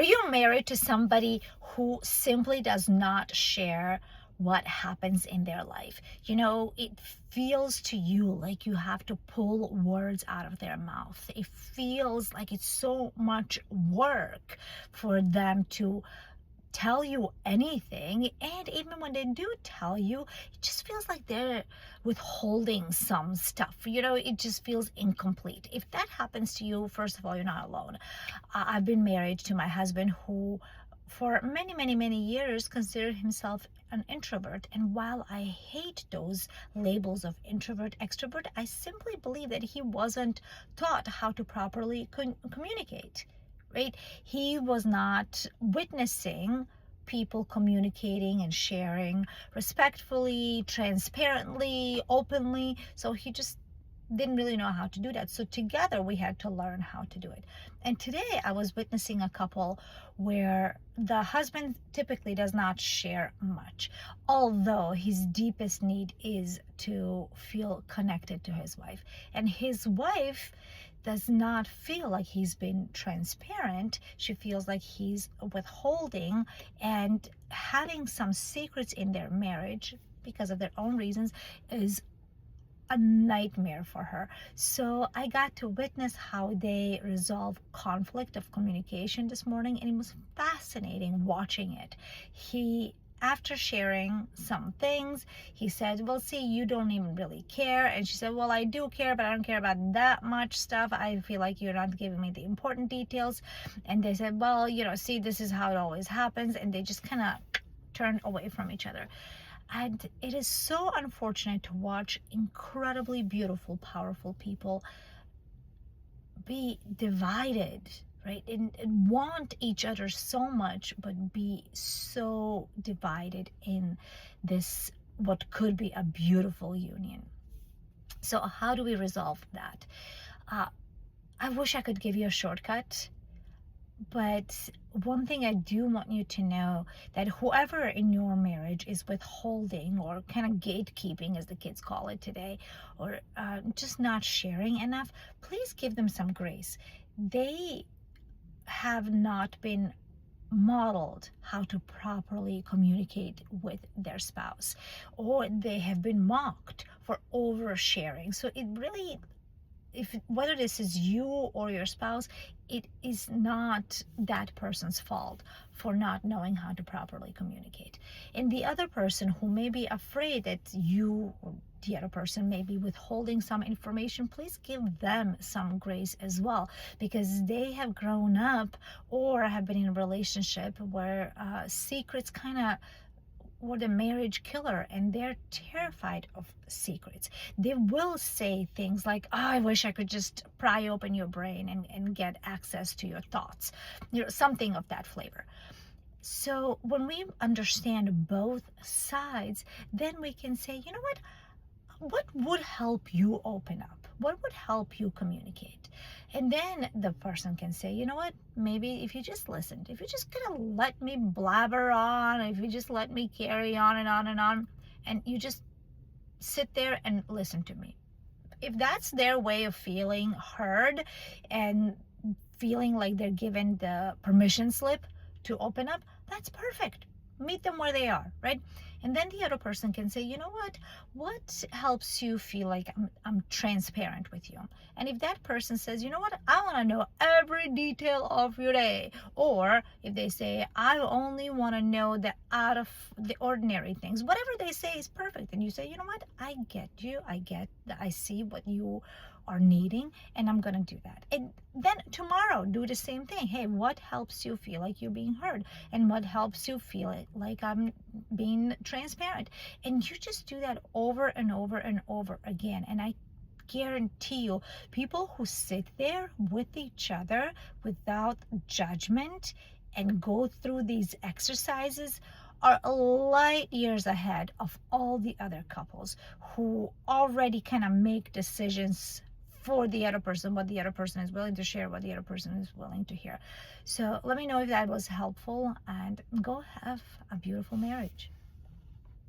Are you married to somebody who simply does not share what happens in their life? You know, it feels to you like you have to pull words out of their mouth. It feels like it's so much work for them to tell you anything, and even when they do tell you, it just feels like they're withholding some stuff. You know, it just feels incomplete. If that happens to you, first of all, you're not alone. I've been married to my husband who for many years considered himself an introvert, and while I hate those labels of introvert extrovert, I simply believe that he wasn't taught how to properly communicate, right? He was not witnessing people communicating and sharing respectfully, transparently, openly. So he just didn't really know how to do that. So together we had to learn how to do it. And today I was witnessing a couple where the husband typically does not share much, although his deepest need is to feel connected to his wife. And his wife does not feel like he's been transparent. She feels like he's withholding and having some secrets in their marriage because of their own reasons is a nightmare for her. So I got to witness how they resolve conflict of communication this morning, and it was fascinating watching it. He After sharing some things, he said, well, see, you don't even really care. And she said, well, I do care, but I don't care about that much stuff. I feel like you're not giving me the important details. And they said, well, you know, see, this is how it always happens. And they just kind of turned away from each other. And it is so unfortunate to watch incredibly beautiful, powerful people be divided, right? And want each other so much, but be so divided in this, what could be a beautiful union. So how do we resolve that? Uh, I wish I could give you a shortcut. But one thing I do want you to know, that whoever in your marriage is withholding or kind of gatekeeping, as the kids call it today, or just not sharing enough, please give them some grace. They have not been modeled how to properly communicate with their spouse, or they have been mocked for oversharing. So it really, if whether this is you or your spouse, it is not that person's fault for not knowing how to properly communicate. And the other person who may be afraid that you or the other person may be withholding some information, please give them some grace as well, because they have grown up or have been in a relationship where secrets kind of or the marriage killer, and they're terrified of secrets. They will say things like, oh, I wish I could just pry open your brain and get access to your thoughts, you know, something of that flavor. So when we understand both sides, then we can say, you know what would help you open up? What would help you communicate? And then the person can say, you know what, maybe if you just listened, if you just kind of let me blabber on, if you just let me carry on and on and on, and you just sit there and listen to me. If that's their way of feeling heard and feeling like they're given the permission slip to open up, that's perfect. Meet them where they are, right? And then the other person can say, you know what helps you feel like I'm transparent with you? And if that person says, you know what, I want to know every detail of your day, or if they say, I only want to know the out of the ordinary things, whatever they say is perfect. And you say, you know what, I get you, I see what you are needing, and I'm gonna do that. And then tomorrow do the same thing. Hey, what helps you feel like you're being heard, and what helps you feel like I'm being transparent? And you just do that over and over and over again. And I guarantee you, people who sit there with each other without judgment and go through these exercises are light years ahead of all the other couples who already kind of make decisions for the other person, what the other person is willing to share, what the other person is willing to hear. So let me know if that was helpful, and go have a beautiful marriage.